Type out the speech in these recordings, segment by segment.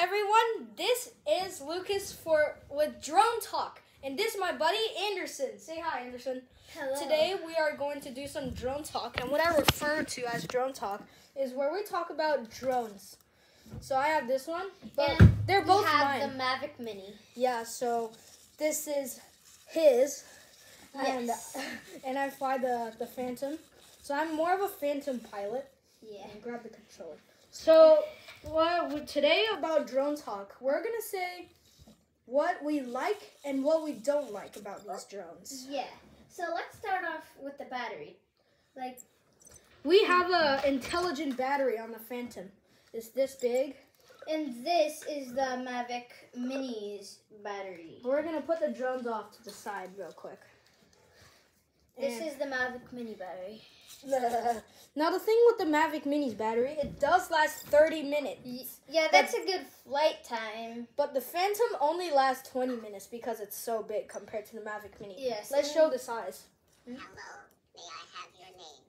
everyone, this is Lucas with Drone Talk, and this is my buddy Anderson. Say hi, Anderson. Hello. Today we are going to do some drone talk, and what I refer to as drone talk is where we talk about drones. So I have this one, but and they're both we have mine. the Mavic Mini. Yeah, so this is his, Yes. and I fly the Phantom. So I'm more of a Phantom pilot. Yeah. And grab the controller. So, today about drone talk, we're gonna say what we like and what we don't like about these drones. Yeah. So let's start off with the battery. We have an intelligent battery on the Phantom. It's this big. And this is the Mavic Mini's battery. We're gonna put the drones off to the side real quick. This is the Mavic Mini battery. Now the thing with the Mavic Mini's battery, it does last 30 minutes. Yeah, that's a good flight time. But the Phantom only lasts 20 minutes because it's so big compared to the Mavic Mini. Yes. Let's show the size. Hello, may I have your name?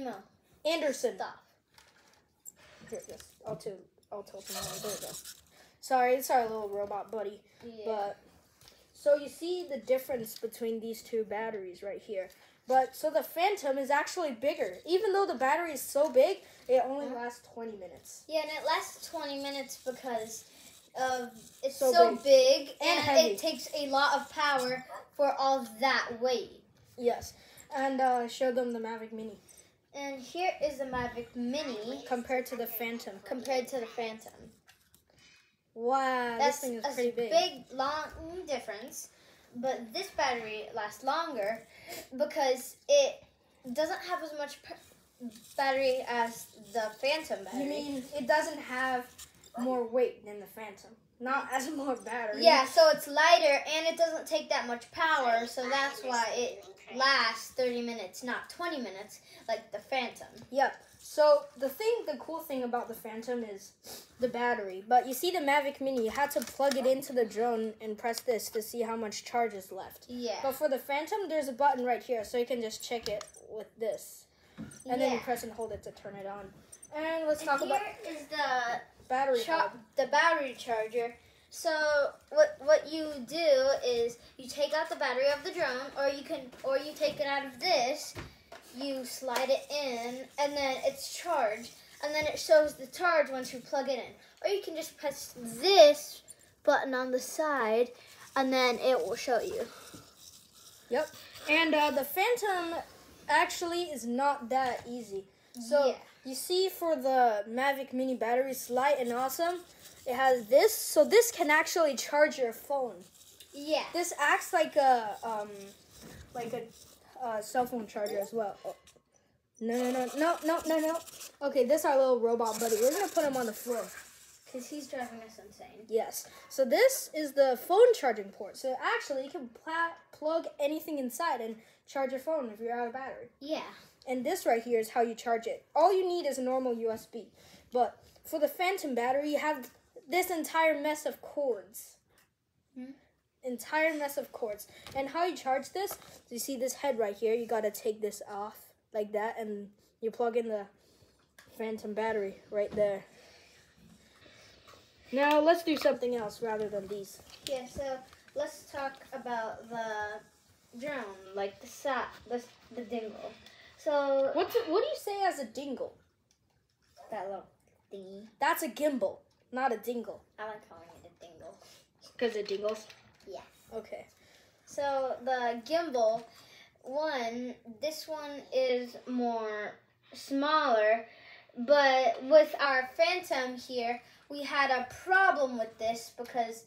Emo. Anderson. Stop. Here, this. I'll tilt them around. There we go. Sorry, it's our little robot buddy. Yeah. But so you see the difference between these two batteries right here. But so the Phantom is actually bigger. Even though the battery is so big, it only lasts 20 minutes. Yeah, and it lasts 20 minutes because it's So so big and and heavy. it takes a lot of power for all that weight. Yes. And show them the Mavic Mini And here is the Mavic Mini compared to the Phantom. compared to the Phantom. Wow, That's this thing is a pretty big. long difference. But this battery lasts longer because it doesn't have as much battery as the Phantom battery. You mean it doesn't have more weight than the Phantom? Not as more battery. Yeah, so it's lighter and it doesn't take that much power, so that's why it lasts 30 minutes, not 20 minutes like the Phantom. Yep. So the cool thing about the Phantom is the battery. But you see the Mavic Mini, you had to plug it into the drone and press this to see how much charge is left. Yeah. But for the Phantom, there's a button right here, so you can just check it with this. And then you Yeah. press and hold it to turn it on. And let's talk And about here is the battery hub. the battery charger. So what you do is you take out the battery of the drone, or you take it out of this. You slide it in, and then it's charged, and then it shows the charge once you plug it in. Or you can just press this button on the side, and then it will show you. Yep. And the Phantom actually is not that easy. So Yeah. you see for the Mavic Mini battery, it's light and awesome. It has this, so this can actually charge your phone. Yeah. This acts like a cell phone charger as well. Oh. No. Okay, this is our little robot buddy. We're gonna put him on the floor. Because he's driving us insane. Yes. So this is the phone charging port. So actually, you can plug anything inside and charge your phone if you're out of battery. Yeah. And this right here is how you charge it. All you need is a normal USB. But for the Phantom battery, you have this entire mess of cords. Entire mess of cords. And how you charge this, you see this head right here, you gotta take this off like that, and you plug in the Phantom battery right there. Now let's do something else rather than these. Yeah, so let's talk about the drone, like the dingle. So What do you say as a dingle? that little thingy. That's a gimbal, not a dingle. I like calling it a dingle. Because it dingles? Yeah. Okay. So the gimbal this one is more smaller, but with our Phantom here, we had a problem with this because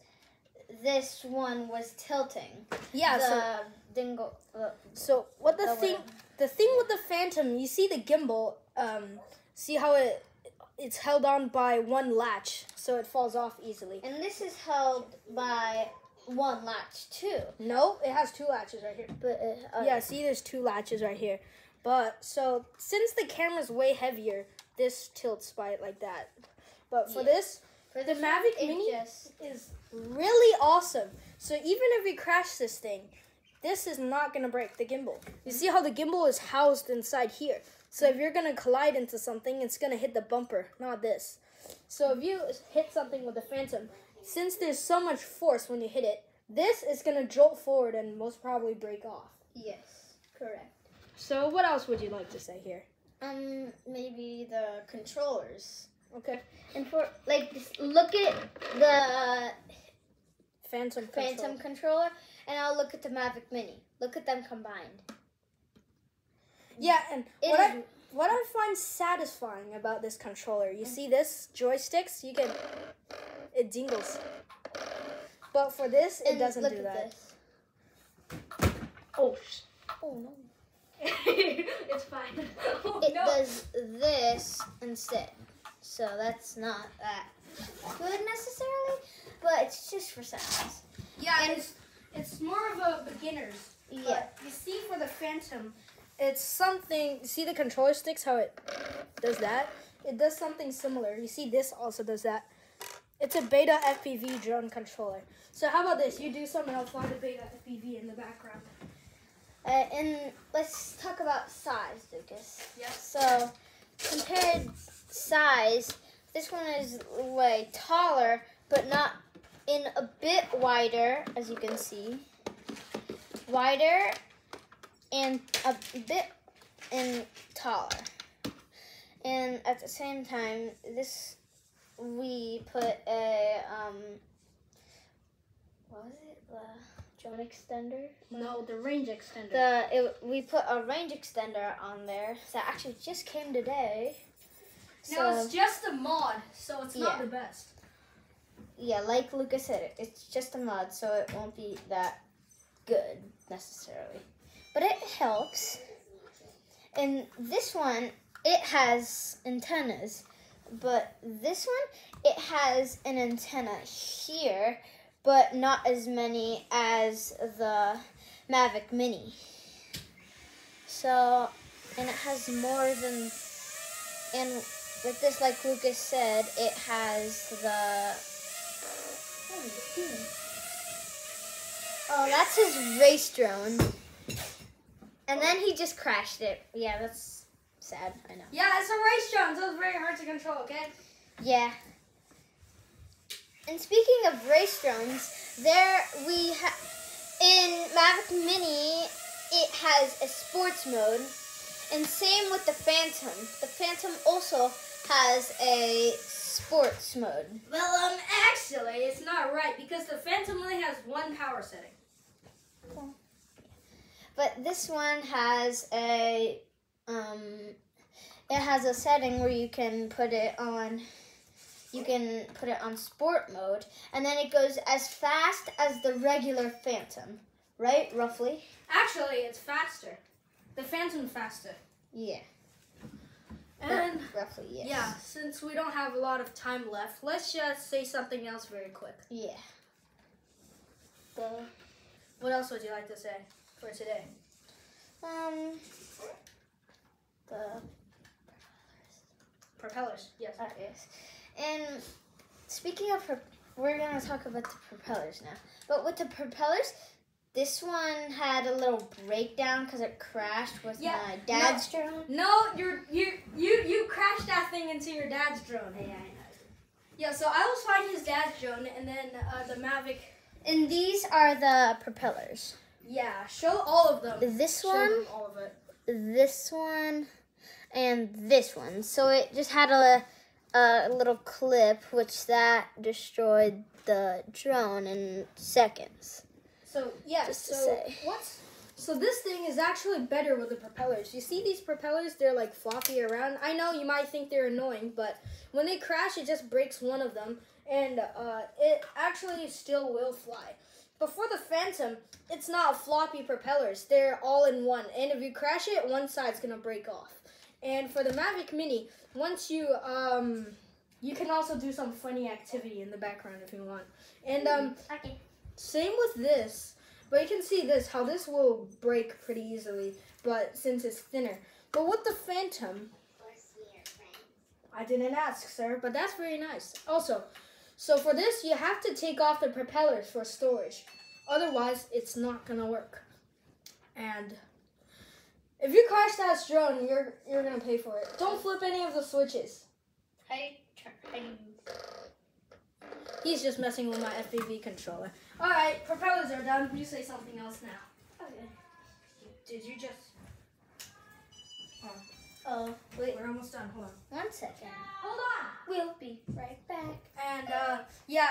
this one was tilting. Yeah, The dingle. So what the way. thing with the Phantom, you see the gimbal, see how it's held on by one latch, so it falls off easily. And this is held by one latch too. No, it has two latches right here. But Yeah, see there's two latches right here. But so since the camera's way heavier, this tilts by it like that. But for this, for the this Mavic one, Mini just is really awesome. So even if we crash this thing, this is not gonna break the gimbal. You see how the gimbal is housed inside here. So if you're gonna collide into something, it's gonna hit the bumper, not this. So if you hit something with the Phantom, since there's so much force when you hit it, this is going to jolt forward and most probably break off. Yes, correct. So what else would you like to say here? Maybe the controllers. Okay. And for like, just look at the Phantom controller, and I'll look at the Mavic Mini. Look at them combined. Yeah, and It what I find satisfying about this controller, you see this joysticks, it dingles. But for this, it doesn't look do at that. This. Oh, Oh no. it's fine. Oh, It no. does this instead. So that's not that good necessarily, but it's just for sounds. Yeah, and- it's more of a beginner's. Yeah. But you see for the Phantom, it's something, see the controller sticks, how it does that? It does something similar. You see this also does that. It's a Beta FPV drone controller. So how about this? You do something, I'll fly the Beta FPV in the background. And let's talk about size, Lucas. Yes. So, compared size, this one is way taller, but not in a bit wider, as you can see. Wider and a bit and taller. And at the same time, this we put a what was it? The drone extender. No, the range extender. We put a range extender on there that actually just came today. No, it's just a mod, so it's not Yeah. the best. Yeah, like Lucas said, it's just a mod, so it won't be that good necessarily. But it helps. And this one, it has antennas, but this one, it has an antenna here, but not as many as the Mavic Mini. So, and it has more than, and with this, like Lucas said, it has the, oh, that's his race drone. And then he just crashed it. Yeah, that's sad, I know. Yeah, it's a race drone, so it's very hard to control, okay? Yeah. And speaking of race drones, there we in Mavic Mini, it has a sports mode, and same with the Phantom. The Phantom also has a sports mode. Well, actually, it's not right, because the Phantom only has one power setting. But this one has a it has a setting where you can put it on sport mode, and then it goes as fast as the regular Phantom, right? Roughly. Actually, it's faster. The Phantom's faster. Yeah. And Roughly, yes. yeah, since we don't have a lot of time left, let's just say something else very quick. Yeah. What else would you like to say for today? The Propellers, yes. yes. And speaking of, we're gonna talk about the propellers now. But with the propellers, this one had a little breakdown because it crashed with my dad's drone. No, you crashed that thing into your dad's drone. Yeah, I know. Yeah, so I was flying his dad's drone, and then the Mavic. And these are the propellers. Yeah, show all of them. This Show one, them all of it. this one, and this one. So it just had a little clip, which that destroyed the drone in seconds. So yeah, Just to so say. So this thing is actually better with the propellers. You see these propellers? They're like floppy around. I know you might think they're annoying, but when they crash, it just breaks one of them, and it actually still will fly. But for the Phantom, it's not floppy propellers. They're all in one, and if you crash it, one side's gonna break off. And for the Mavic Mini, once you you can also do some funny activity in the background if you want. And Okay. same with this, but you can see this, how this will break pretty easily, but since it's thinner. But with the Phantom, I didn't ask, sir, but that's very nice. Also, so for this, you have to take off the propellers for storage. Otherwise, it's not gonna work. And if you crash that drone, you're gonna pay for it. Don't flip any of the switches. I He's just messing with my FPV controller. All right, propellers are done. You say something else now. Okay. Did you just? Oh, wait. We're almost done. Hold on. 1 second. Hold on. We'll be right back. And yeah,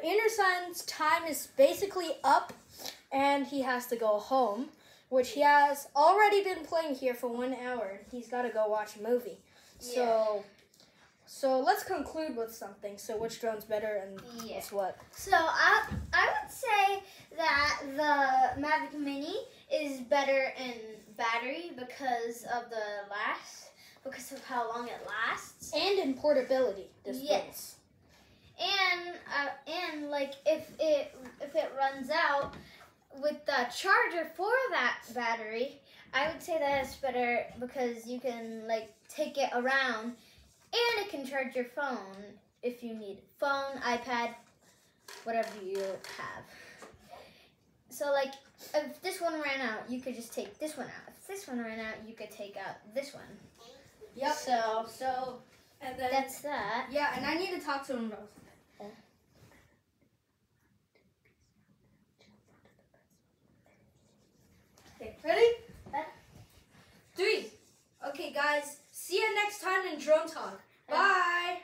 Anderson's time is basically up, and he has to go home, which he has already been playing here for 1 hour. He's got to go watch a movie. So let's conclude with something. So which drone's better and guess what? So I would say that the Mavic Mini is better in battery because of how long it lasts. And in portability. Yes. And like if it runs out with the charger for that battery, I would say that it's better because you can like take it around. And it can charge your phone if you need phone, iPad, whatever you have. So like, if this one ran out, you could just take this one out. If this one ran out, you could take out this one. Yep. So, and then that's that. Yeah, and I need to talk to him about something. Okay, ready? 3. Okay, guys. See you next time in Drone Talk. Bye.